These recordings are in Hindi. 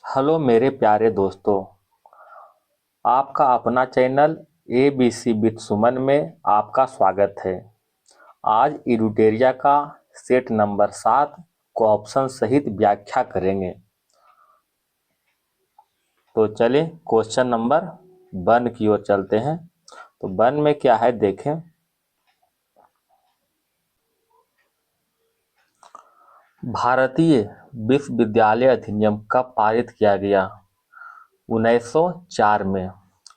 हेलो मेरे प्यारे दोस्तों। आपका अपना चैनल ABC विद सुमन में आपका स्वागत है। आज इरुटेरिया का सेट नंबर 7 को ऑप्शन सहित व्याख्या करेंगे। तो चलिए क्वेश्चन नंबर 1 की ओर चलते हैं। तो 1 में क्या है देखें। भारतीय विश्वविद्यालय अधिनियम कब पारित किया गया? 1904 में।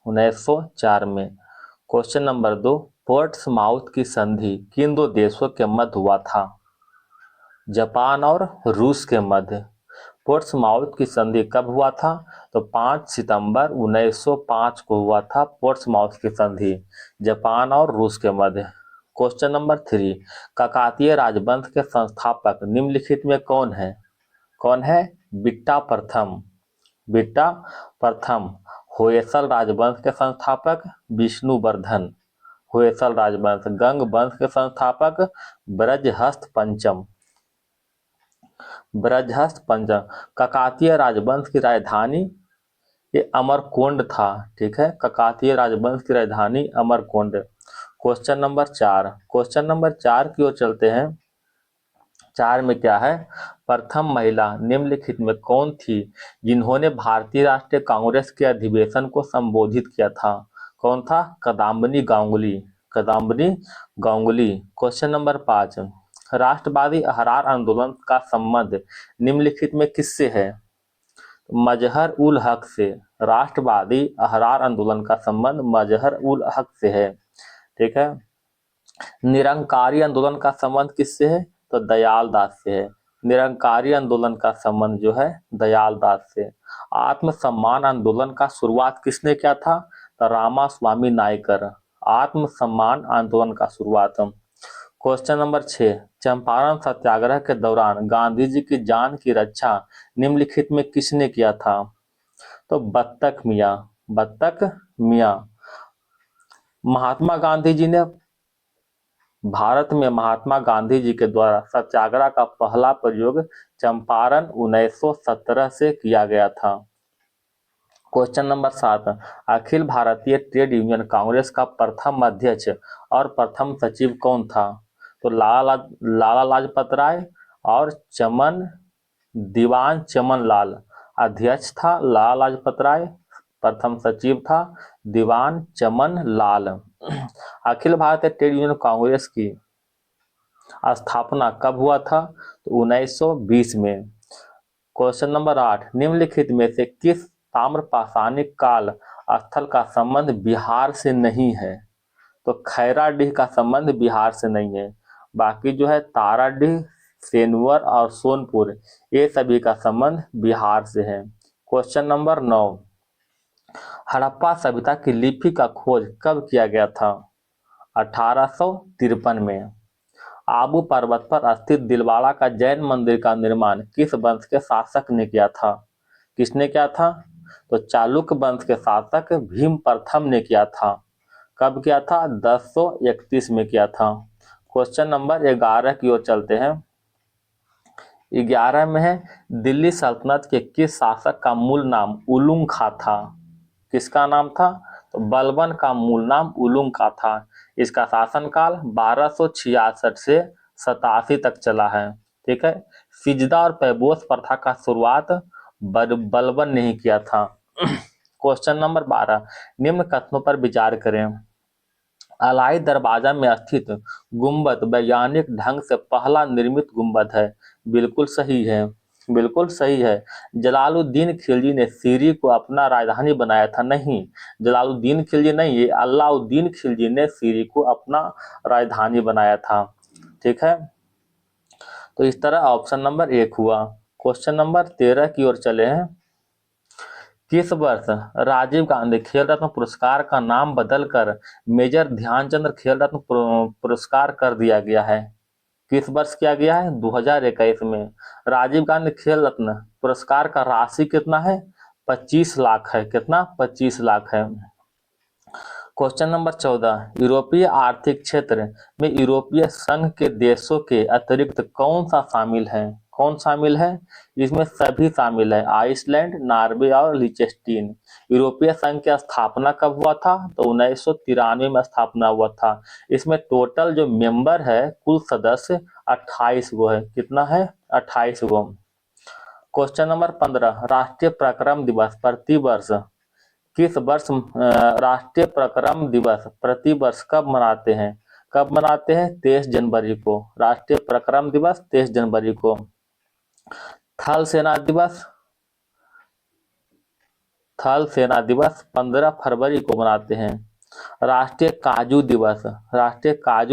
1904 में। क्वेश्चन नंबर 2, पोर्ट्समाउथ की संधि किन दो देशों के मध्य हुआ था? जापान और रूस के मध्य। पोर्ट्समाउथ की संधि कब हुआ था? तो 5 सितंबर 1905 को हुआ था पोर्ट्समाउथ की संधि, जापान और रूस के मध्य। क्वेश्चन नंबर 3, काकतीय राजवंश के संस्थापक निम्नलिखित में कौन है? कौन है? बिट्टा प्रथम। बिट्टा प्रथम। होयसल राजवंश के संस्थापक विष्णुवर्धन। होयसल राजवंश। गंग वंश के संस्थापक ब्रजहस्त पंचम। ब्रजहस्त पंचम। काकतीय राजवंश की राजधानी ये अमरकोंड था। ठीक है, काकतीय राजवंश की राजधानी Amarkonda. Question number 4। Question number 4 की ओर चलते हैं। 4 में क्या है? प्रथम महिला निम्नलिखित में कौन थी जिन्होंने भारतीय राष्ट्रीय कांग्रेस के अधिवेशन को संबोधित किया था? कौन था? कदम्बिनी गांगुली। कदम्बिनी गांगुली। क्वेश्चन नंबर 5, राष्ट्रवादी अहरार आंदोलन का संबंध निम्नलिखित में किससे है? मजहर उल हक से। राष्ट्रवादी अहरार आंदोलन का संबंध मजहर उल हक से है। ठीक है। निरंकारी आंदोलन का संबंध किससे है? तो दयाल दास से है। निरंकारी आंदोलन का संबंध जो है दयाल दास से। आत्मसम्मान आंदोलन का शुरुआत किसने किया था? तो रामास्वामी नायकर। आत्मसम्मान आंदोलन का शुरुआत। क्वेश्चन नंबर 6, चंपारण सत्याग्रह के दौरान गांधी जी की जान की रक्षा निम्नलिखित में किसने किया था? तो बत्तख मियाँ। बत्तख मियाँ। महात्मा गांधी जी ने भारत में महात्मा गांधी जी के द्वारा सत्याग्रह का पहला प्रयोग चंपारण 1917 से किया गया था। Question number 7, Akhil Bharatiya trade union Congress का प्रथम अध्यक्ष और प्रथम सचिव कौन था? तो लाला लाजपत राय और दीवान चमन लाल। अध्यक्ष था लाला लाजपत राय, प्रथम सचिव था दीवान चमन लाल। अखिल भारतीय ट्रेड यूनियन कांग्रेस की स्थापना कब हुआ था? तो 1920 में। क्वेश्चन नंबर 8, निम्नलिखित में से किस ताम्रपाषाणिक काल स्थल का संबंध बिहार से नहीं है? तो खैराडीह का संबंध बिहार से नहीं है। बाकी जो है ताराडीह, सेनुवर और सोनपुर ये सभी का संबंध बिहार से है। क्वेश्चन नंबर 9, हड़प्पा सभ्यता की लिपि का खोज कब किया गया था? 1853 में। आबू पर्वत पर स्थित दिलवाड़ा का जैन मंदिर का निर्माण किस वंश के शासक ने किया था? किसने किया था? तो चालुक्य वंश के शासक भीम प्रथम ने किया था। कब किया था? 1031 में किया था। क्वेश्चन नंबर 11 की ओर चलते हैं। 11 में है, दिल्ली सल्तनत के किस शासक का मूल नाम उलुग खा था? किसका नाम था? तो बलबन का मूल नाम उलुग का था। इसका शासनकाल 1266 से 87 तक चला है। ठीक है। सिजदा और पैबोस प्रथा का शुरुआत बलबन ने ही किया था। क्वेश्चन नंबर 12, निम्न कथनों पर विचार करें। अलाई दरवाजा में स्थित गुंबद वैज्ञानिक ढंग से पहला निर्मित गुंबद है। बिल्कुल सही है। बिल्कुल सही है। जलालुद्दीन खिलजी ने सीरी को अपना राजधानी बनाया था। नहीं, जलालुद्दीन खिलजी नहीं, ये अलाउद्दीन खिलजी ने सीरी को अपना राजधानी बनाया था। ठीक है। तो इस तरह ऑप्शन नंबर 1 हुआ। क्वेश्चन नंबर 13 की ओर चले हैं। किस वर्ष राजीव गांधी खेल रत्न पुरस्कार का नाम बदलकर मेजर ध्यानचंद खेल रत्न पुरस्कार कर दिया गया है? किस वर्ष किया गया है? 2021 में। राजीव गांधी खेल रत्न पुरस्कार का राशि कितना है? 25 लाख है। कितना? 25 लाख है। क्वेश्चन नंबर 14, यूरोपीय आर्थिक क्षेत्र में यूरोपीय संघ के देशों के अतिरिक्त कौन सा शामिल है? कौन शामिल है? इसमें सभी शामिल है, आइसलैंड, नॉर्वे और लिechtenstein। यूरोपीय संघ की स्थापना कब हुआ था? तो 1993 में स्थापना हुआ था। इसमें टोटल जो मेंबर है, कुल सदस्य 28 गो है। कितना है? 28 गो। क्वेश्चन नंबर 15, राष्ट्रीय पराक्रम दिवस प्रतिवर्ष किस वर्ष राष्ट्रीय पराक्रम दिवस प्रतिवर्ष कब मनाते हैं? कब मनाते हैं? 23 जनवरी को। राष्ट्रीय पराक्रम दिवस 23 जनवरी को। थल सेना दिवस 15 फरवरी को मनाते हैं। राष्ट्रीय काजू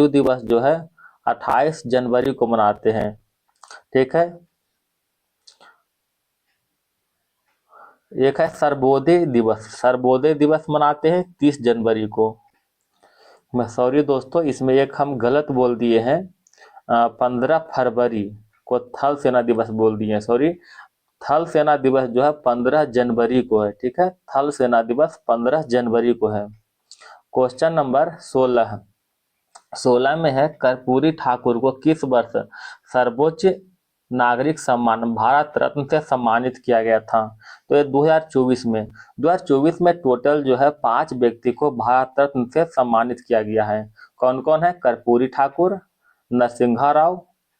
दिवस जो है 28 जनवरी को मनाते हैं। ठीक है। एक है सर्वोदय दिवस मनाते हैं 30 जनवरी को। मैं सॉरी दोस्तों, इसमें एक हम गलत बोल दिए हैं, 15 फरवरी को थल सेना दिवस बोल दिए हैं, सॉरी। थल सेना दिवस जो है 15 जनवरी को है। ठीक है, थल सेना दिवस 15 जनवरी को है। क्वेश्चन नंबर 16 में है, कर्पूरी ठाकुर को किस वर्ष सर्वोच्च नागरिक सम्मान भारत रत्न से सम्मानित किया गया था? तो ये 2024 में टोटल जो है 5 व्यक्ति को भारत रत्न से सम्मानित किया गया है। कौन कौन है? कर्पूरी ठाकुर, नरसिम्हा राव,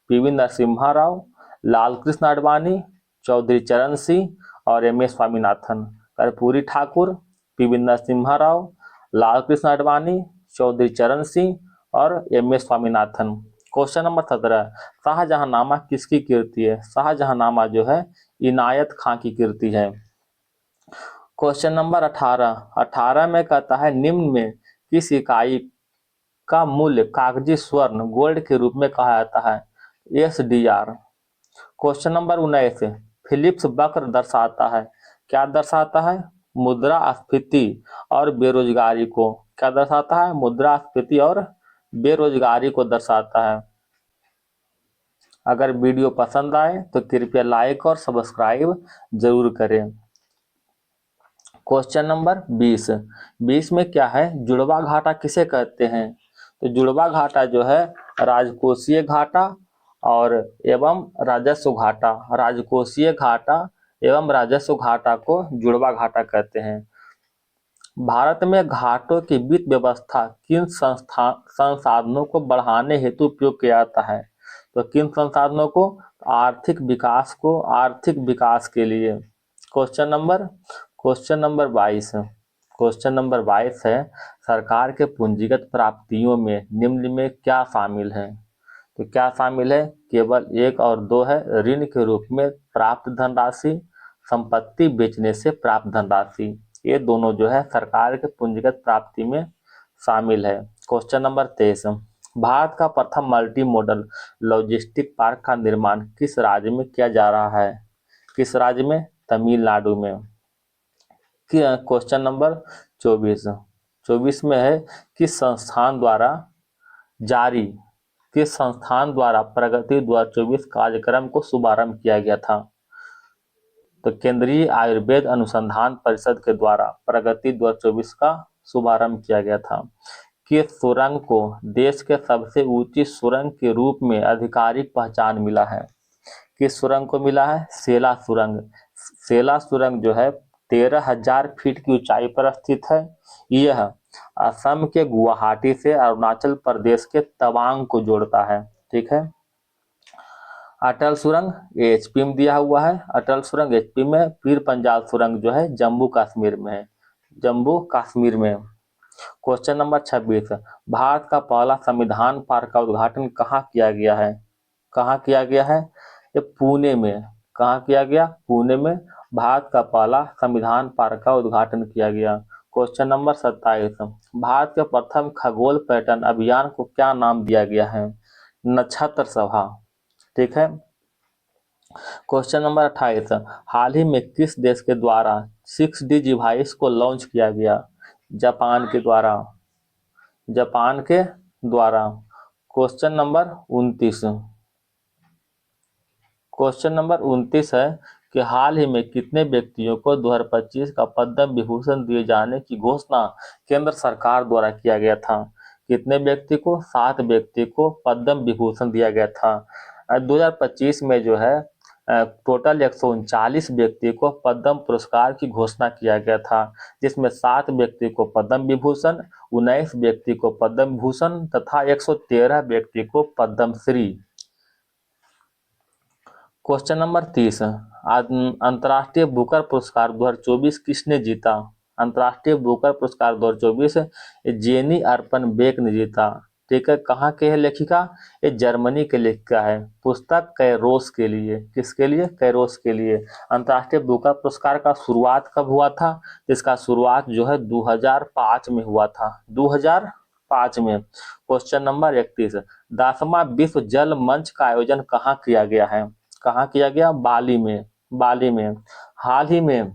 पीवी नरसिम्हा राव, लाल कृष्ण आडवाणी, चौधरी चरण सिंह और M S Swaminathan. Karpoori Thakur, PV Narasimha Rao, Lal Krishna Advani, Chaudhary Charan Singh और M S Swaminathan. Question number 17, Shahjahannama किसकी कृति है? शाहजहांनामा जो है इनायत खां की कृति है। क्वेश्चन नंबर 18 में कहता है, निम्न में किस इकाई का मूल्य कागजी स्वर्ण गोल्ड के रूप में कहा जाता है? SDR। क्वेश्चन नंबर 19, फिलिप्स वक्र दर्शाता है, क्या दर्शाता है? मुद्रास्फीति और बेरोजगारी को। क्या दर्शाता है? मुद्रास्फीति और बेरोजगारी को दर्शाता है। अगर वीडियो पसंद आए तो कृपया लाइक और सब्सक्राइब जरूर करें। क्वेश्चन नंबर 20 में क्या है? जुड़वा घाटा किसे कहते हैं? तो जुड़वा घाटा जो है राजकोषीय घाटा और एवं राजस्व घाटा, राजकोषीय घाटा एवं राजस्व घाटा को जुड़वा घाटा कहते हैं। भारत में घाटों की वित्त व्यवस्था किन संसाधनों को बढ़ाने हेतु उपयोग किया जाता है? तो किन संसाधनों को? आर्थिक विकास के लिए। क्वेश्चन नंबर 22 है, सरकार के पूंजीगत प्राप्तियों में निम्न में क्या शामिल है? तो क्या शामिल है? केवल 1 और 2 है, ऋण के रूप में प्राप्त धनराशि, संपत्ति बेचने से प्राप्त धनराशि। ये दोनों जो है सरकार के पूंजीगत प्राप्ति में शामिल है। क्वेश्चन नंबर 23, भारत का प्रथम मल्टी मॉडल लॉजिस्टिक पार्क का निर्माण किस राज्य में किया जा रहा है? किस राज्य में? तमिलनाडु में। क्वेश्चन नंबर 24 में है, किस संस्थान द्वारा प्रगति 2024 कार्यक्रम को शुभारंभ किया गया था? तो केंद्रीय आयुर्वेद अनुसंधान परिषद के द्वारा प्रगति 2024 का शुभारंभ किया गया था। किस सुरंग को देश के सबसे ऊंची सुरंग के रूप में आधिकारिक पहचान मिला है? किस सुरंग को मिला है? सेला सुरंग जो है 13,000 फीट की ऊंचाई पर स्थित है। यह असम के गुवाहाटी से अरुणाचल प्रदेश के तवांग को जोड़ता है। ठीक है। अटल सुरंग HP में दिया हुआ है, अटल सुरंग HP में। पीर पंजाल सुरंग जो है जम्मू कश्मीर में है, क्वेश्चन नंबर 26, भारत का पहला संविधान पार्क का उद्घाटन कहाँ किया गया है? ये पुणे में। कहाँ किया गया? पुणे में भारत का पहला संविधान पार्क का उद्घाटन किया गया। क्वेश्चन नंबर 27, भारत के प्रथम खगोल पर्यटन अभियान को क्या नाम दिया गया है? नक्षत्र सभा। ठीक है। क्वेश्चन नंबर 28, हाल ही में किस देश के द्वारा 6D डिवाइस को लॉन्च किया गया? जापान के द्वारा। क्वेश्चन नंबर 29 है कि हाल ही में कितने व्यक्तियों को 2025 का पद्म विभूषण दिए जाने की घोषणा केंद्र सरकार द्वारा किया गया था? कितने व्यक्ति को? 7 व्यक्ति को पद्म विभूषण दिया गया था। 2025 में जो है टोटल 139 व्यक्ति को पद्म पुरस्कार की घोषणा किया गया था, जिसमें 7 व्यक्ति को पद्म विभूषण, 19 व्यक्ति को पद्म भूषण तथा 113 व्यक्ति को पद्मश्री। क्वेश्चन नंबर 30, अंतर्राष्ट्रीय बुकर पुरस्कार 2024 किसने जीता? अंतर्राष्ट्रीय बुकर पुरस्कार 2024 जेनी अर्पन बेक ने जीता। ठीक है, कहाँ के है लेखिका? ये जर्मनी के लेखिका है। पुस्तक कैरोस के लिए, किसके लिए? कैरोस के लिए। अंतर्राष्ट्रीय बुकर पुरस्कार का शुरुआत कब हुआ था? इसका शुरुआत जो है 2005 में हुआ था, 2005 में। क्वेश्चन नंबर 31, 10वां विश्व जल मंच का आयोजन कहाँ किया गया है? कहाँ किया गया? बाली में, बाली में। हाल ही में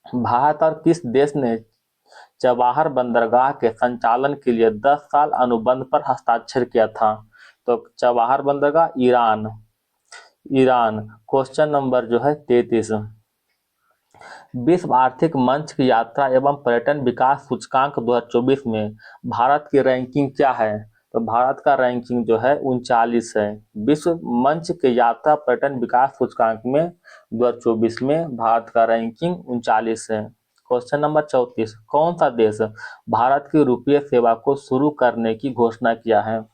भारत और किस देश ने चबाहर बंदरगाह के संचालन के लिए 10 साल अनुबंध पर हस्ताक्षर किया था? तो चबाहर बंदरगाह ईरान, ईरान। क्वेश्चन नंबर जो है 33, विश्व आर्थिक मंच की यात्रा एवं पर्यटन विकास सूचकांक 2024 में भारत की रैंकिंग क्या है? तो भारत का रैंकिंग जो है 39 है। विश्व मंच के यात्रा पर्यटन विकास सूचकांक में 2024 में भारत का रैंकिंग 39 है। क्वेश्चन नंबर 34, कौन सा देश भारत की रुपये सेवा को शुरू करने की घोषणा किया है?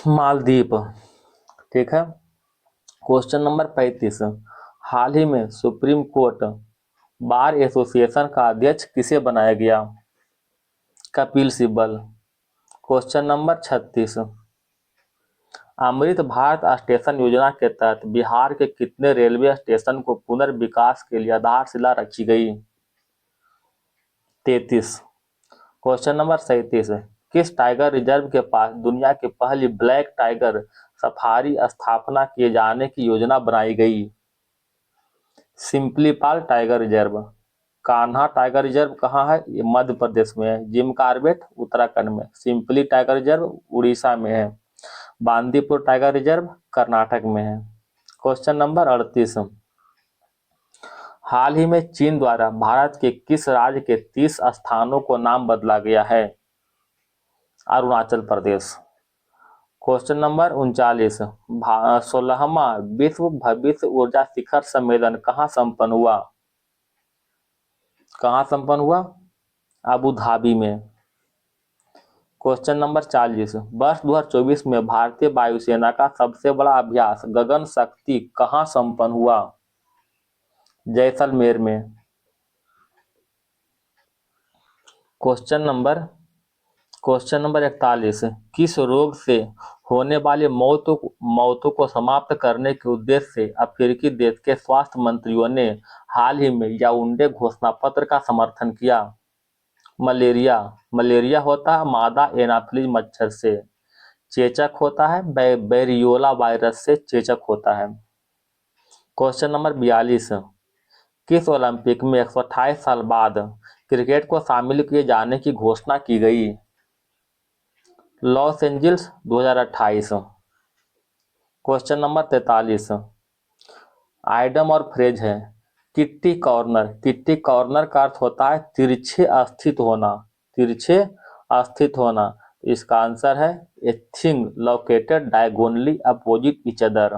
मालदीव। ठीक है। क्वेश्चन नंबर 35, हाल ही में सुप्रीम कोर्ट बार एसोसिएशन का अध्यक्ष किसे बनाया गया? Kapil Sibal. Question number 36, Amrit Bharat station योजना के तहत बिहार के कितने रेलवे स्टेशन को पुनर्विकास के लिए आधारशिला रखी गई? 33। क्वेश्चन नंबर 37, किस टाइगर रिजर्व के पास दुनिया की पहली ब्लैक टाइगर सफारी स्थापना किए जाने की योजना बनाई गई? Similipal tiger reserve. Kanha tiger reserve कहाँ है? ये मध्य प्रदेश में है। जिम कार्बेट उत्तराखंड में। सिंपली टाइगर रिजर्व उड़ीसा में है। बांदीपुर टाइगर रिजर्व कर्नाटक में है। क्वेश्चन नंबर 38, हाल ही में चीन द्वारा भारत के किस राज्य के 30 स्थानों को नाम बदला गया है? अरुणाचल प्रदेश। क्वेश्चन नंबर 39, 16वां विश्व भविष्य ऊर्जा शिखर सम्मेलन कहाँ संपन्न हुआ? कहाँ संपन्न हुआ? अबू धाबी में। क्वेश्चन नंबर 40, वर्ष 2024 में भारतीय वायुसेना का सबसे बड़ा अभ्यास गगन शक्ति कहाँ संपन्न हुआ? जैसलमेर में। क्वेश्चन नंबर 41, किस रोग से होने वाली मौतों को समाप्त करने के उद्देश्य से अफ्रीकी देश के स्वास्थ्य मंत्रियों ने हाल ही में याओंडे घोषणा पत्र का समर्थन किया? मलेरिया। मलेरिया होता है मादा एनाफिलीज मच्छर से। चेचक होता है बेरियोला वायरस से चेचक होता है। क्वेश्चन नंबर 42, किस ओलंपिक में 128 साल बाद क्रिकेट को शामिल किए जाने की घोषणा की गई? Los Angeles 2028। Question number 43, idem और फ्रेज है किट्टी कॉर्नर। किट्टी कॉर्नर का अर्थ होता है तिरछे स्थित होना, तिरछे स्थित होना। इसका आंसर है a thing located diagonally opposite each other.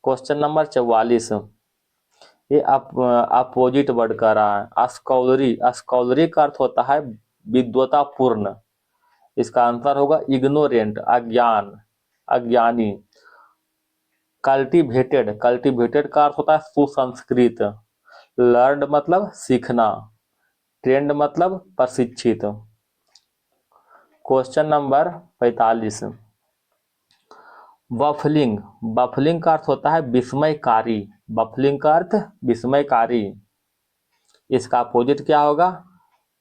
Question number 44, ये अपोजिट वर्ड कर रहा है। स्कॉलरी। स्कॉलरी का अर्थ होता है विद्वतापूर्ण। इसका आंसर होगा इग्नोरेंट, अज्ञान, अज्ञानी। कल्टीवेटेड। कल्टीवेटेड का अर्थ होता है सुसंस्कृत। लर्नड मतलब सीखना। ट्रेंड मतलब प्रशिक्षित। Question number 45, बफलिंग। बफलिंग का अर्थ होता है विस्मयकारी। बफलिंग का अर्थ विस्मयकारी। इसका अपोजिट क्या होगा?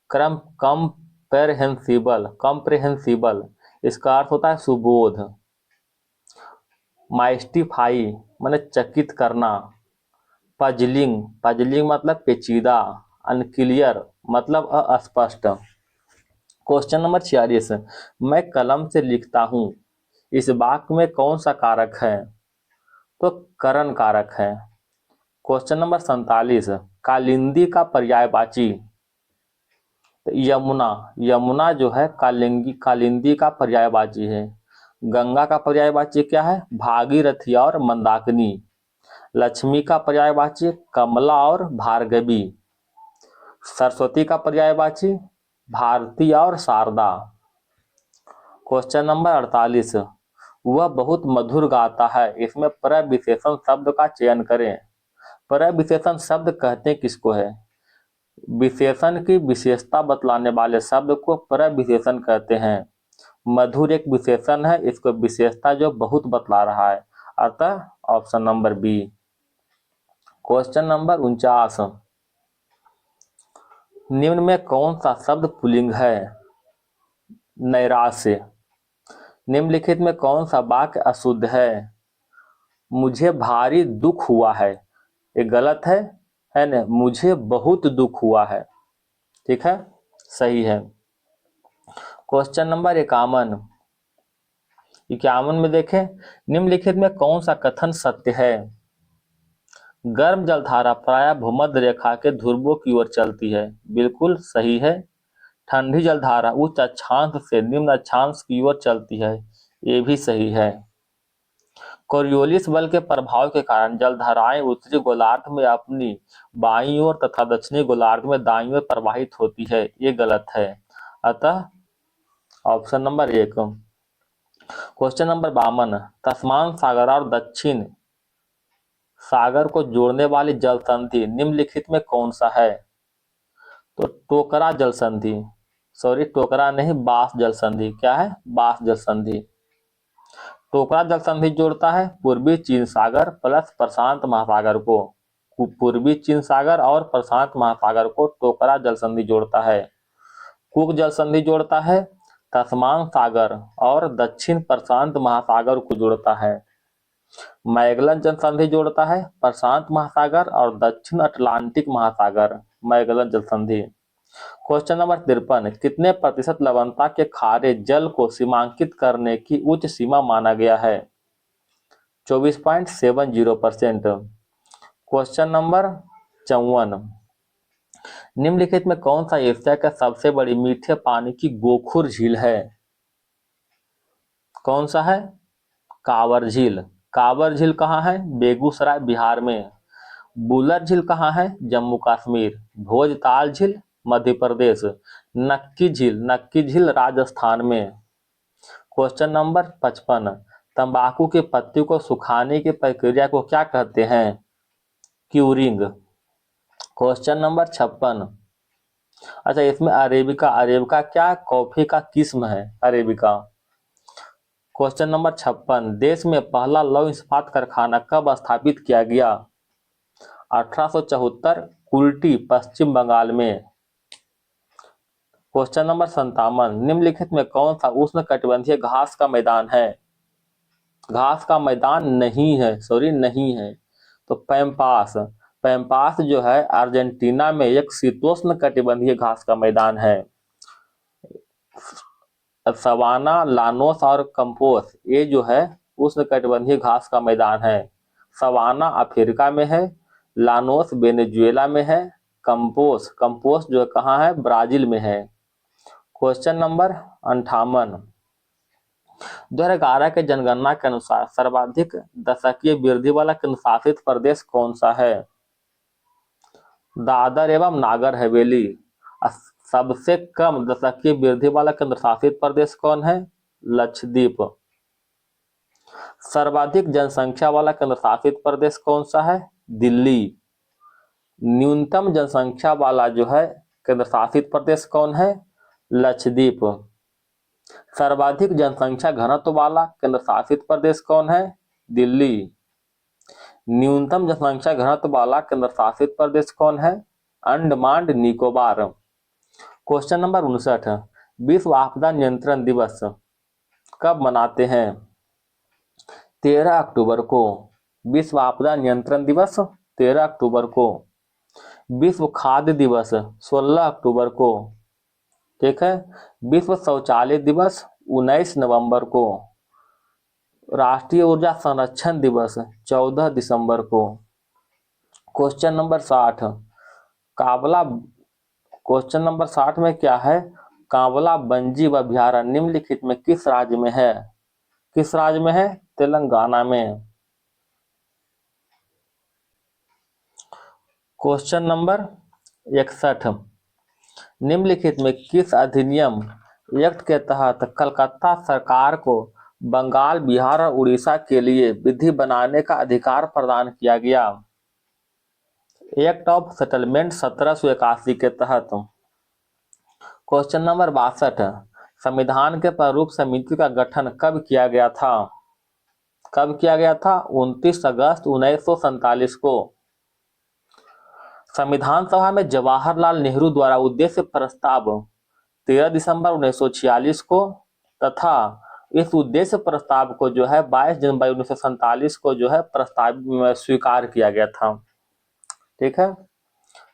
कंप्रेहेंसिबल। कंप्रेहेंसिबल इसका अर्थ होता है सुबोध। माइस्टिफाई माने चकित करना। पजलिंग। पजलिंग मतलब पेचीदा। अनक्लियर मतलब अस्पष्ट। क्वेश्चन नंबर 46, मैं कलम से लिखता हूं, इस वाक्य में कौन सा कारक है? तो करण कारक है। क्वेश्चन नंबर 47, कालिंदी का पर्यायवाची। तो यमुना। यमुना जो है कालिंदी का पर्यायवाची है। गंगा का पर्यायवाची क्या है? भागीरथी और मंदाकिनी। लक्ष्मी का पर्यायवाची कमला और भार्गवी। सरस्वती का पर्यायवाची भारती और शारदा। क्वेश्चन नंबर 48, वह बहुत मधुर गाता है, इसमें प्रविशेषण शब्द का चयन करें। प्रविशेषण शब्द कहते किसको है? विशेषण की विशेषता बतलाने वाले शब्द को प्रविशेषण कहते हैं। मधुर एक विशेषण है, इसको विशेषता जो बहुत बतला रहा है, अतः option number B. Question number 49, निम्न में कौन सा शब्द पुल्लिंग है? नैराश्य। निम्नलिखित में कौन सा वाक्य अशुद्ध है? मुझे भारी दुख हुआ है, ये गलत है ना? मुझे बहुत दुख हुआ है, ठीक है, सही है। क्वेश्चन नंबर 51, 51 में देखें, निम्नलिखित में कौन सा कथन सत्य है? गर्म जलधारा प्रायः भूमध्य रेखा के ध्रुवों की ओर चलती है, बिल्कुल सही है। ठंडी जलधारा उच्च अक्षांश से निम्न अक्षांश की ओर चलती है, ये भी सही है। कोरियोलिस बल के प्रभाव के कारण जलधाराएं उत्तरी गोलार्ध में अपनी बाईं ओर तथा दक्षिणी गोलार्ध में दाईं ओर प्रवाहित होती है, ये गलत है, अतः ऑप्शन नंबर 1। क्वेश्चन नंबर 52, तस्मान सागर और दक्षिण सागर को जोड़ने वाली जल संधि निम्नलिखित में कौन सा है? तो टोकरा जल संधि, सॉरी टोकरा नहीं, बास जल संधि। क्या है? बास जल संधि। टोकरा जल संधि जोड़ता है पूर्वी चीन सागर प्लस प्रशांत महासागर को। पूर्वी चीन सागर और प्रशांत महासागर को टोकरा जल संधि जोड़ता है। कुक जल संधि जोड़ता है तस्मान सागर और दक्षिण प्रशांत महासागर को जोड़ता है। मैगलन जल संधि जोड़ता है प्रशांत महासागर और दक्षिण अटलांटिक महासागर, मैगलन जल संधि। क्वेश्चन नंबर 53, कितने प्रतिशत लवणता के खारे जल को सीमांकित करने की उच्च सीमा माना गया है? 24.70%। क्वेश्चन नंबर 54, निम्नलिखित में कौन सा एशिया का सबसे बड़ी मीठे पानी की गोखुर झील है? कौन सा है? कांवर झील। कांवर झील कहाँ है? बेगूसराय बिहार में। बुलर झील कहाँ है? जम्मू कश्मीर। भोजताल झील मध्य प्रदेश। नक्की झील राजस्थान में। क्वेश्चन नंबर 55, तंबाकू के पत्ती को सुखाने की प्रक्रिया को क्या कहते हैं? क्यूरिंग। क्वेश्चन नंबर 56, अच्छा इसमें अरेबिका, अरेबिका क्या कॉफी का किस्म है? अरेबिका। क्वेश्चन नंबर 56, देश में पहला लौह इस्पात कारखाना कब स्थापित किया गया? 1874, कुल्टी पश्चिम बंगाल में। क्वेश्चन नंबर 57, निम्नलिखित में कौन सा उष्णकटिबंधीय घास का मैदान है? घास का मैदान नहीं है, सॉरी नहीं है, तो पैम्पास। पैम्पास जो है अर्जेंटीना में एक शीतोष्ण कटिबंधीय घास का मैदान है। सवाना, लानोस और कंपोस ये जो है उष्णकटिबंधीय घास का मैदान है। सवाना अफ्रीका में है, लानोस वेनेजुएला में है, कंपोस जो कहाँ है? ब्राजील में है। क्वेश्चन नंबर 58, 2011 के जनगणना के अनुसार सर्वाधिक दशकीय वृद्धि वाला केंद्रशासित प्रदेश कौन सा है? दादर एवं नागर हवेली। सबसे कम दशकीय वृद्धि वाला केंद्रशासित प्रदेश कौन है? लक्षद्वीप। सर्वाधिक जनसंख्या वाला केंद्रशासित प्रदेश कौन सा है? दिल्ली। न्यूनतम जनसंख्या वाला जो है केंद्रशासित प्रदेश कौन है? लक्षद्वीप। सर्वाधिक जनसंख्या घनत्व वाला केंद्रशासित प्रदेश कौन है? दिल्ली। न्यूनतम जनसंख्या घनत्व वाला केंद्रशासित प्रदेश कौन है? अंडमान निकोबार। क्वेश्चन नंबर 59, विश्व आपदा नियंत्रण दिवस कब मनाते हैं? 13 अक्टूबर को। विश्व आपदा नियंत्रण दिवस 13 अक्टूबर को। विश्व खाद्य दिवस 16 अक्टूबर को, ठीक है। विश्व शौचालय दिवस 19 नवंबर को। राष्ट्रीय ऊर्जा संरक्षण दिवस 14 दिसंबर को। Question number 60, काबला। क्वेश्चन नंबर 60 में क्या है? कांवला वन्यजीव अभयारण्य निम्नलिखित में किस राज्य में है? किस राज्य में है? तेलंगाना में। क्वेश्चन नंबर 61, निम्नलिखित में किस अधिनियम एक्ट के तहत कलकत्ता सरकार को बंगाल, बिहार और उड़ीसा के लिए विधि बनाने का अधिकार प्रदान किया गया? एक्ट ऑफ सेटलमेंट 1781 के तहत। क्वेश्चन नंबर 62, संविधान के प्रारूप समिति का गठन कब किया गया था? कब किया गया था? 29 अगस्त 1947 को। संविधान सभा में जवाहरलाल नेहरू द्वारा उद्देश्य प्रस्ताव 13 दिसंबर 1946 को तथा इस उद्देश्य प्रस्ताव को जो है 22 जनवरी 1947 को जो है प्रस्ताव स्वीकार किया गया था। ठीक है,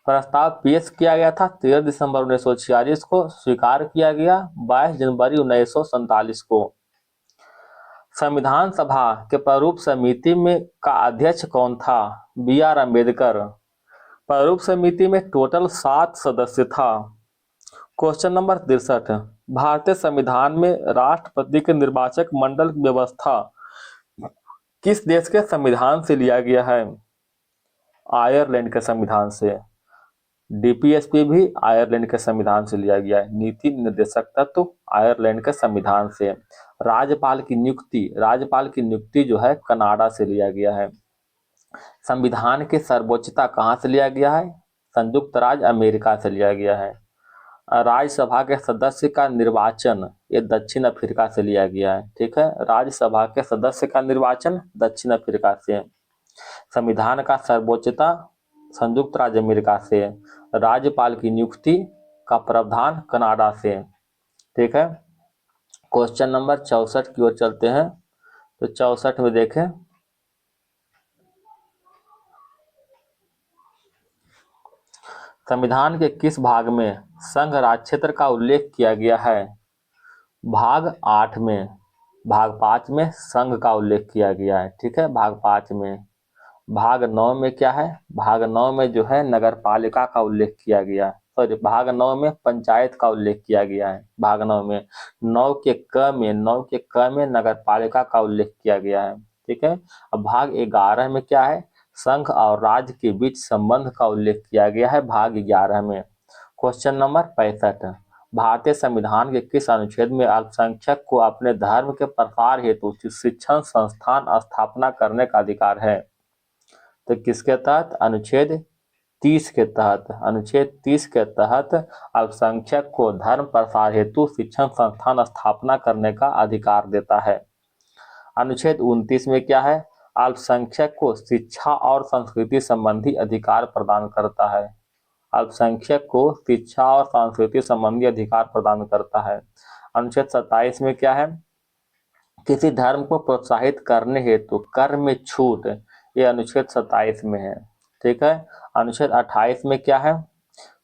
प्रस्ताव पेश किया गया था 13 दिसंबर 1946 को, स्वीकार किया गया 22 जनवरी 1947 को। संविधान सभा के प्रारूप समिति में का अध्यक्ष कौन था? B.R. अम्बेडकर। प्रारूप समिति में टोटल 7 सदस्य था। क्वेश्चन नंबर 63, भारतीय संविधान में राष्ट्रपति के निर्वाचक मंडल की व्यवस्था किस देश के संविधान से लिया गया है? आयरलैंड के संविधान से। डीपीएसपी भी आयरलैंड के संविधान से लिया गया है। नीति निर्देशक तत्व आयरलैंड के संविधान से। राज्यपाल की नियुक्ति जो है कनाडा से लिया गया है। संविधान की सर्वोच्चता कहाँ से लिया गया है? संयुक्त राज्य अमेरिका से लिया गया है। राज्यसभा के सदस्य का निर्वाचन ये दक्षिण अफ्रीका से लिया गया है। ठीक है, राज्यसभा के सदस्य का निर्वाचन दक्षिण अफ्रीका से। संविधान का सर्वोच्चता संयुक्त राज्य अमेरिका से। राज्यपाल की नियुक्ति का प्रावधान कनाडा से। ठीक है, क्वेश्चन नंबर 64 की ओर चलते हैं। तो 64 में देखें, संविधान के किस भाग में संघ राज क्षेत्र का उल्लेख किया गया है? भाग 8 में। भाग 5 में संघ का उल्लेख किया गया है। ठीक है, भाग 5 में। भाग 9 में क्या है? भाग 9 में जो है नगर पालिका का उल्लेख किया गया है। सॉरी, भाग 9 में पंचायत का उल्लेख किया गया है। भाग 9 में 9 के क में नगर पालिका का उल्लेख किया गया है। ठीक है, अब भाग 11 में क्या है? संघ और राज्य के बीच संबंध का उल्लेख किया गया है भाग 11 में। क्वेश्चन नंबर 65, भारतीय संविधान के किस अनुच्छेद में अल्पसंख्यक को अपने धर्म के प्रसार हेतु शिक्षण संस्थान स्थापना करने का अधिकार है? तो किसके तहत? अनुच्छेद 30 के तहत। अनुच्छेद 30 के तहत अल्पसंख्यक को धर्म प्रसार हेतु शिक्षण संस्थान स्थापना करने का अधिकार देता है। अनुच्छेद 29 में क्या है? अल्पसंख्यक को शिक्षा और संस्कृति संबंधी अधिकार प्रदान करता है। अल्पसंख्यक को शिक्षा और संस्कृति संबंधी अधिकार प्रदान करता है। अनुच्छेद 27 में क्या है? किसी धर्म को प्रोत्साहित करने हेतु कर में छूट, ये अनुच्छेद 27 में है। ठीक है, अनुच्छेद 28 में क्या है?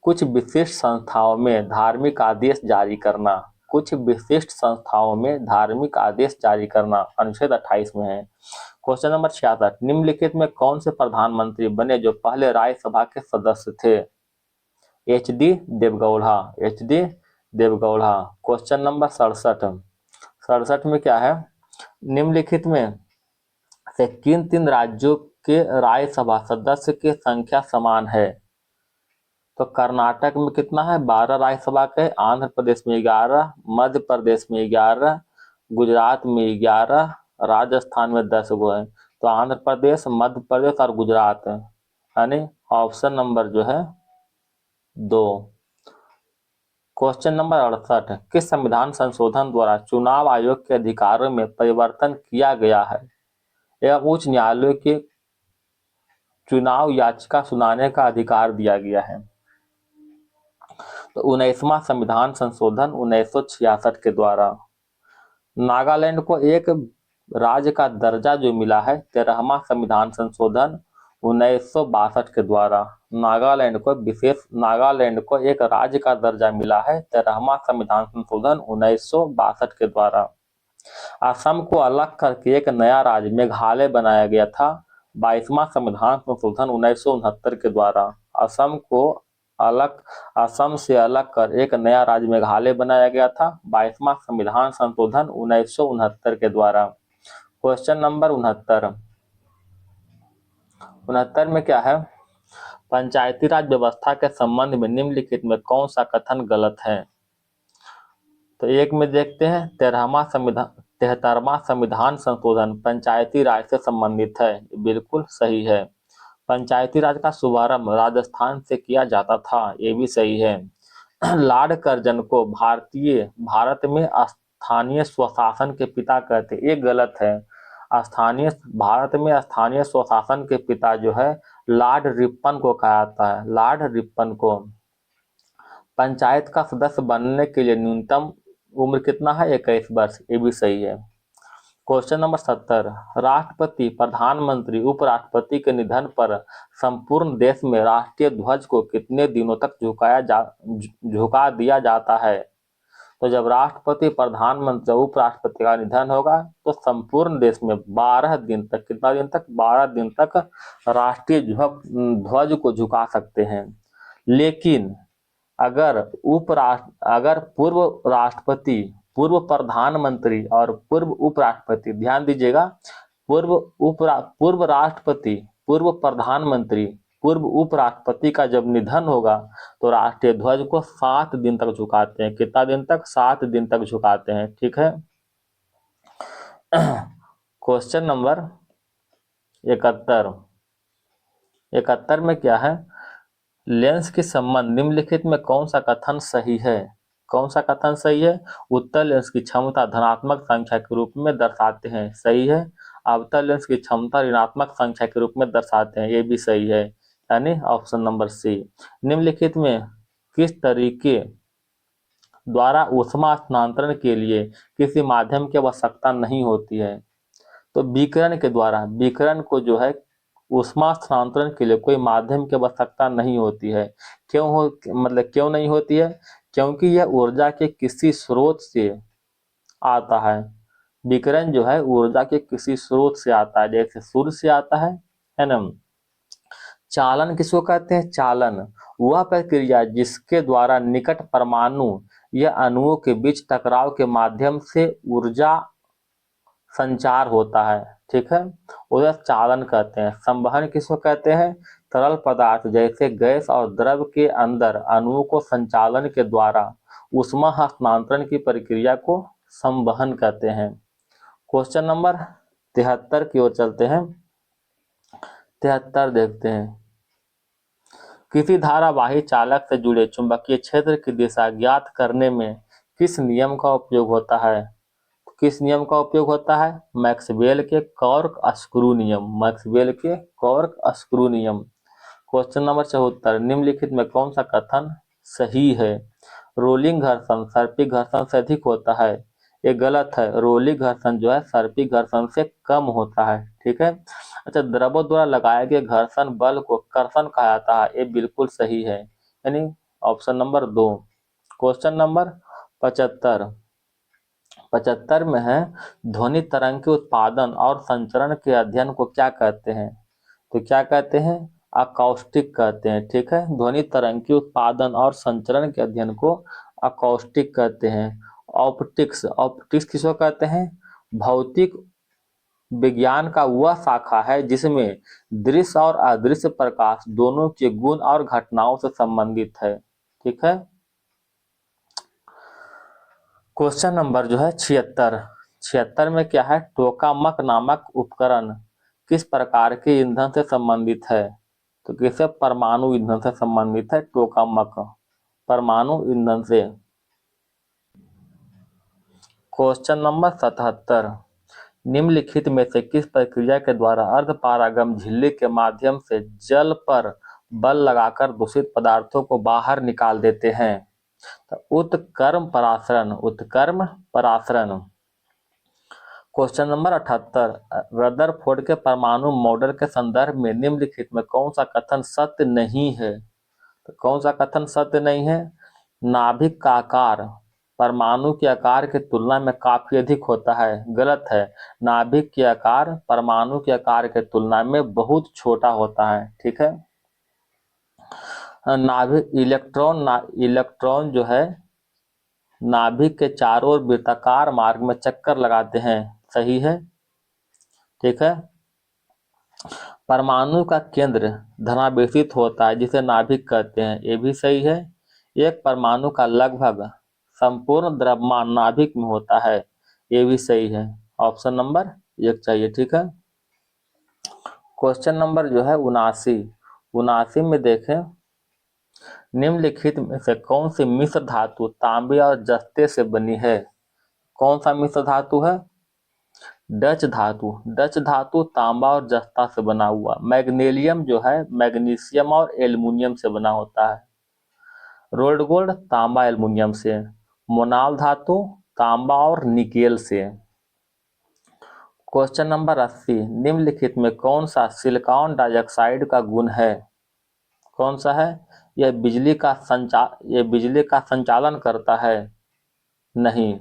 कुछ विशिष्ट संस्थाओं में धार्मिक आदेश जारी करना। कुछ विशिष्ट संस्थाओं में धार्मिक आदेश जारी करना अनुच्छेद 28 में है। क्वेश्चन नंबर 66, निम्नलिखित में कौन से प्रधानमंत्री बने जो पहले राज्यसभा के सदस्य थे? एच.डी. देवगौड़ा। क्वेश्चन नंबर 67 में क्या है? निम्नलिखित में से किन 3 राज्यों के राज्यसभा सदस्य की संख्या समान है? तो कर्नाटक में कितना है? 12 राज्यसभा के, आंध्र प्रदेश में 11, मध्य प्रदेश में 11, गुजरात में 11, राजस्थान में 10 गो है। तो आंध्र प्रदेश, मध्य प्रदेश और गुजरात है, यानी ऑप्शन नंबर जो है 2। क्वेश्चन नंबर 68, किस संविधान संशोधन द्वारा चुनाव आयोग के अधिकारों में परिवर्तन किया गया है एवं उच्च न्यायालय के चुनाव याचिका सुनाने का अधिकार दिया गया है? तो 19वां संविधान संशोधन 1966 के द्वारा। नागालैंड को एक राज्य का दर्जा जो मिला है 13वां संविधान संशोधन 1962 के द्वारा। नागालैंड को एक राज्य का दर्जा मिला है 13वां संविधान संशोधन 1962 के द्वारा। असम को अलग करके एक नया राज्य मेघालय बनाया गया था 22वां संविधान संशोधन 1969 के द्वारा। असम से अलग कर एक नया राज्य मेघालय बनाया गया था 22वां संविधान संशोधन 1969 के द्वारा। Question number 69। 69 में क्या है, पंचायती राज व्यवस्था के संबंध में निम्नलिखित में कौन सा कथन गलत है। तो एक में देखते हैं 73वां संविधान संशोधन पंचायती राज से संबंधित है, बिल्कुल सही है। पंचायती राज का शुभारंभ राजस्थान से किया जाता था, ये भी सही है। लॉर्ड कर्जन को भारत में स्थानीय स्वशासन के पिता कहते, ये गलत है। भारत में स्थानीय स्वशासन के पिता जो है लॉर्ड रिपन को कहा जाता है, लॉर्ड रिपन को। पंचायत का सदस्य बनने के लिए न्यूनतम उम्र कितना है, 21 वर्ष, ये भी सही है। Question number 70। राष्ट्रपति, प्रधानमंत्री, उपराष्ट्रपति के निधन पर संपूर्ण देश में राष्ट्रीय ध्वज को कितने दिनों तक झुका दिया जाता है। तो जब राष्ट्रपति, प्रधानमंत्री, उपराष्ट्रपति का निधन होगा तो संपूर्ण देश में 12 दिन तक, कितना दिन तक, 12 दिन तक राष्ट्रीय ध्वज को झुका सकते हैं। लेकिन अगर पूर्व राष्ट्रपति, पूर्व प्रधानमंत्री और पूर्व उपराष्ट्रपति, ध्यान दीजिएगा, पूर्व राष्ट्रपति, पूर्व प्रधानमंत्री, पूर्व उपराष्ट्रपति का जब निधन होगा तो राष्ट्रीय ध्वज को 7 दिन तक झुकाते हैं। कितना दिन तक, 7 दिन तक झुकाते हैं, ठीक है। क्वेश्चन नंबर 71 में क्या है, लेंस के संबंध निम्नलिखित में कौन सा कथन सही है। कौन सा कथन सही है, उत्तल लेंस की क्षमता धनात्मक संख्या के रूप में दर्शाते हैं, सही है। अवतल लेंस की क्षमता ऋणात्मक संख्या के रूप में दर्शाते हैं, ये भी सही है, यानी ऑप्शन नंबर सी। निम्नलिखित में किस तरीके द्वारा ऊष्मा स्थानांतरण के लिए किसी माध्यम की आवश्यकता नहीं होती है। तो विकिरण के द्वारा, विकिरण को जो है ऊष्मा स्थानांतरण के लिए कोई माध्यम की आवश्यकता नहीं होती है। क्यों नहीं होती है, क्योंकि यह ऊर्जा के किसी स्रोत से आता है। विकिरण जो है ऊर्जा के किसी स्रोत से आता है, जैसे सूर्य से आता है ना। चालन किसको कहते हैं, चालन वह प्रक्रिया जिसके द्वारा निकट परमाणु या अणुओं के बीच टकराव के माध्यम से ऊर्जा संचार होता है, ठीक है, उसे चालन कहते हैं। संवहन किसको कहते हैं, तरल पदार्थ जैसे गैस और द्रव के अंदर अणुओं को संचालन के द्वारा ऊष्मा हस्तांतरण की प्रक्रिया को संवहन कहते हैं। क्वेश्चन नंबर 73 की ओर चलते हैं। 73 देखते हैं, किसी धारावाही चालक से जुड़े चुंबकीय क्षेत्र की दिशा ज्ञात करने में किस नियम का उपयोग होता है। किस नियम का उपयोग होता है, मैक्सवेल के कॉर्क स्क्रू नियम, मैक्सवेल के कॉर्क स्क्रू नियम। क्वेश्चन नंबर 74, निम्नलिखित में कौन सा कथन सही है। रोलिंग घर्षण सर्पी घर्षण से अधिक होता है, ये गलत है। रोलिंग घर्षण जो है सर्पी घर्षण से कम होता है, ठीक है। अच्छा, द्रवों द्वारा लगाए गए घर्षण बल को कर्षण कहा जाता है, ये बिल्कुल सही है, यानी ऑप्शन नंबर 2। क्वेश्चन नंबर 75 में है, ध्वनि तरंग के उत्पादन और संचरण के अध्ययन को क्या कहते हैं। तो क्या कहते हैं, अकॉस्टिक कहते हैं, ठीक है। ध्वनि तरंग के उत्पादन और संचरण के अध्ययन को अकॉस्टिक कहते हैं। ऑप्टिक्स किसको कहते हैं, भौतिक विज्ञान का वह शाखा है जिसमें दृश्य और अदृश्य प्रकाश दोनों के गुण और घटनाओं से संबंधित है, ठीक है। क्वेश्चन नंबर जो है 76 में क्या है, टोकामक नामक उपकरण किस प्रकार के ईंधन से संबंधित है। तो किसे, परमाणु ईंधन से संबंधित है टोकामक, परमाणु ईंधन से। क्वेश्चन नंबर 77, निम्नलिखित में से किस प्रक्रिया के द्वारा अर्धपारगम झिल्ली के माध्यम से जल पर बल लगाकर दूषित पदार्थों को बाहर निकाल देते हैं। तो उत्क्रम परासरण। क्वेश्चन नंबर 78, रदरफोर्ड के परमाणु मॉडल के संदर्भ में निम्नलिखित में कौन सा कथन सत्य नहीं है। तो कौन सा कथन सत्य नहीं है, नाभिक का आकार परमाणु के आकार की तुलना में काफी अधिक होता है, गलत है। नाभिक के आकार परमाणु के आकार की तुलना में बहुत छोटा होता है, ठीक है। नाभिक इलेक्ट्रॉन जो है नाभिक के चारों ओर वृत्ताकार मार्ग में चक्कर लगाते हैं, सही है। ठीक है। परमाणु का केंद्र धनावेशित होता है जिसे नाभिक कहते हैं, ये भी सही है। एक परमाणु का लगभग संपूर्ण द्रव्यमान नाभिक में होता है, ये भी सही है। ऑप्शन नंबर 1 चाहिए, ठीक है। क्वेश्चन नंबर जो है 79 में देखें, निम्नलिखित में से कौन सी मिश्र धातु तांबे और जस्ते से बनी है? कौन सा मिश्र धातु है? डच धातु तांबा और जस्ता से बना हुआ। मैग्नीशियम जो है मैग्नीशियम और एल्युमिनियम से बना होता है। रोल्ड गोल्ड तांबा एल्युमिनियम से। मोनाल धातु तांबा और निकेल से। क्वेश्चन नंबर 80, निम्नलिखित में कौन सा सिलिकॉन डाइऑक्साइड का गुण है? कौन सा है? यह बिजली का संचालन करता है? नहीं।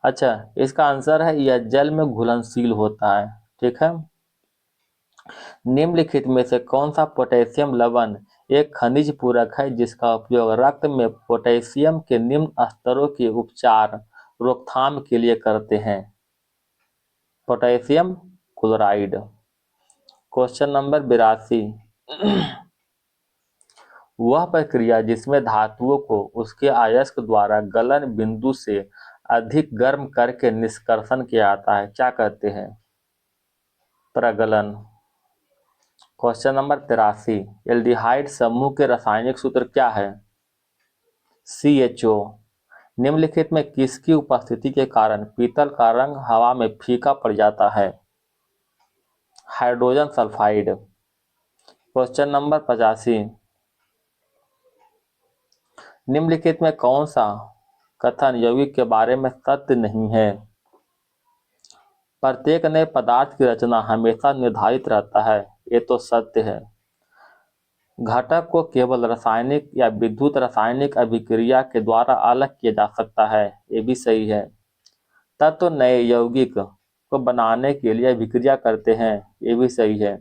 अच्छा, इसका आंसर है यह जल में घुलनशील होता है, ठीक है। निम्नलिखित में से कौन सा पोटेशियम लवण एक खनिज पूरक है जिसका उपयोग रक्त में पोटेशियम के निम्न स्तरों के उपचार रोकथाम के लिए करते हैं? Potassium chloride. क्वेश्चन नंबर 82, वह प्रक्रिया जिसमें धातुओं को उसके अयस्क द्वारा गलन बिंदु से अधिक गर्म करके निष्कर्षण किया जाता है, क्या कहते हैं? प्रगलन। क्वेश्चन नंबर 83, एल्डिहाइड समूह के रासायनिक सूत्र क्या है? CHO। निम्नलिखित में किसकी उपस्थिति के कारण पीतल का रंग हवा में फीका पड़ जाता है? Hydrogen sulphide. क्वेश्चन नंबर 85, निम्नलिखित में कौन सा कथन यौगिक के बारे में सत्य नहीं है? प्रत्येक नए पदार्थ की रचना हमेशा निर्धारित रहता है, ये तो सत्य है। घटक को केवल रासायनिक या विद्युत रासायनिक अभिक्रिया के द्वारा अलग किया जा सकता है, ये भी सही है। तत्व नए यौगिक को बनाने के लिए अभिक्रिया करते हैं, ये भी सही है।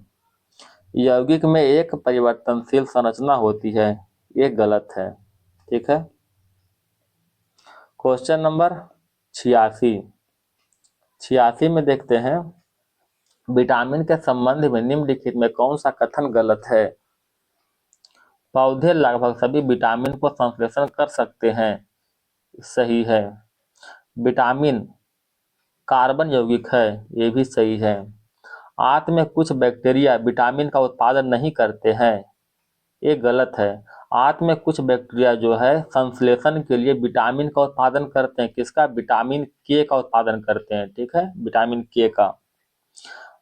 यौगिक में एक परिवर्तनशील संरचना होती है, ये गलत है, ठीक है। क्वेश्चन नंबर 86 में देखते हैं, विटामिन के संबंध में निम्नलिखित में कौन सा कथन गलत है? पौधे लगभग सभी विटामिन को संश्लेषण कर सकते हैं, सही है। विटामिन कार्बन यौगिक है, ये भी सही है। आंत में कुछ बैक्टीरिया विटामिन का उत्पादन नहीं करते हैं, ये गलत है। आंत में कुछ बैक्टीरिया जो है संश्लेषण के लिए विटामिन का उत्पादन करते हैं, किसका? विटामिन के का उत्पादन करते हैं, ठीक है, विटामिन के का।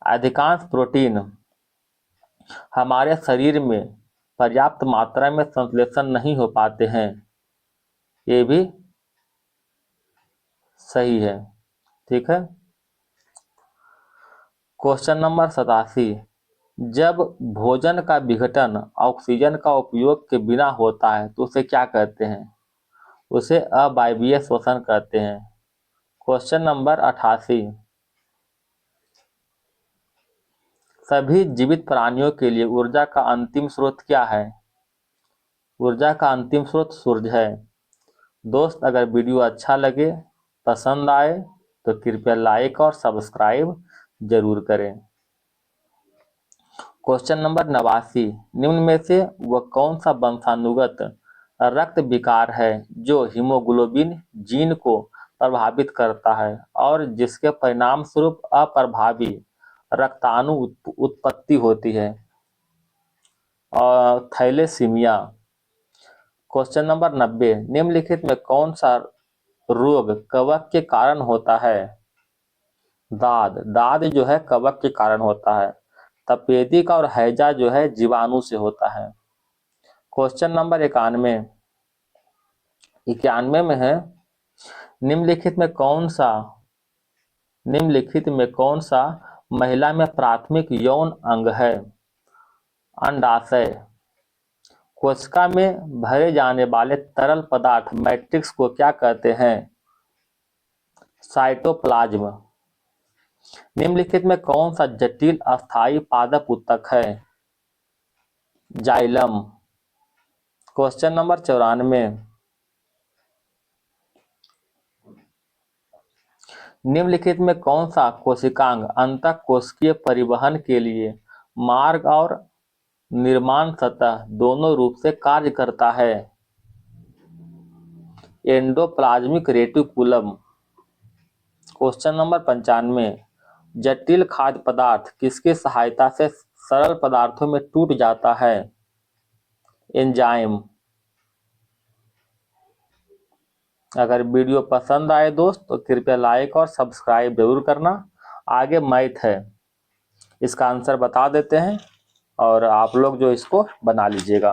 अधिकांश प्रोटीन हमारे शरीर में पर्याप्त मात्रा में संश्लेषण नहीं हो पाते हैं, ये भी सही है, ठीक है। क्वेश्चन नंबर 87, जब भोजन का विघटन ऑक्सीजन का उपयोग के बिना होता है तो उसे क्या कहते हैं? उसे अवायवीय श्वसन कहते हैं। क्वेश्चन नंबर 88, सभी जीवित प्राणियों के लिए ऊर्जा का अंतिम स्रोत क्या है? ऊर्जा का अंतिम स्रोत सूर्य है। दोस्त, अगर वीडियो अच्छा लगे, पसंद आए तो कृपया लाइक और सब्सक्राइब जरूर करें। क्वेश्चन नंबर 89, निम्न में से वह कौन सा वंशानुगत रक्त विकार है जो हीमोग्लोबिन जीन को प्रभावित करता है और जिसके परिणाम स्वरूप अप्रभावी रक्ताणु उत्पत्ति होती है? और थैलेसीमिया। क्वेश्चन नंबर 90, निम्नलिखित में कौन सा रोग कवक के कारण होता है? दाद जो है कवक के कारण होता है। तपेदिक और हैजा जो है जीवाणु से होता है। क्वेश्चन नंबर 91 में है, निम्नलिखित में कौन सा महिला में प्राथमिक यौन अंग है? अंडाशय। कोशिका में भरे जाने वाले तरल पदार्थ मैट्रिक्स को क्या कहते हैं? साइटोप्लाज्म। निम्नलिखित में कौन सा जटिल अस्थायी पादप ऊतक है? जाइलम। क्वेश्चन नंबर 94, निम्नलिखित में कौन सा कोशिकांग अंतःकोशिकीय परिवहन के लिए मार्ग और निर्माण सतह दोनों रूप से कार्य करता है? Endoplasmic reticulum. क्वेश्चन नंबर 95, जटिल खाद्य पदार्थ किसकी सहायता से सरल पदार्थों में टूट जाता है? एंजाइम। अगर वीडियो पसंद आए दोस्त तो कृपया लाइक और सब्सक्राइब जरूर करना। आगे मैथ है, इसका आंसर बता देते हैं और आप लोग जो इसको बना लीजिएगा।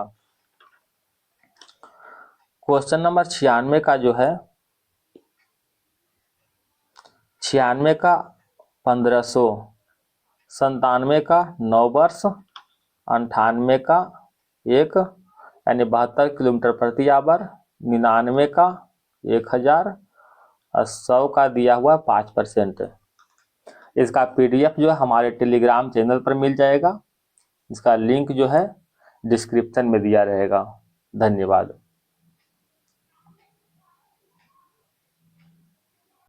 क्वेश्चन नंबर 96 का जो है 96 का 1500, 97 का 9 वर्ष, 98 का 1 यानी 72 किलोमीटर प्रति आवर, 99 का 1000 और 100 का दिया हुआ 5%। इसका PDF जो है हमारे टेलीग्राम चैनल पर मिल जाएगा। इसका लिंक जो है डिस्क्रिप्शन में दिया रहेगा। धन्यवाद।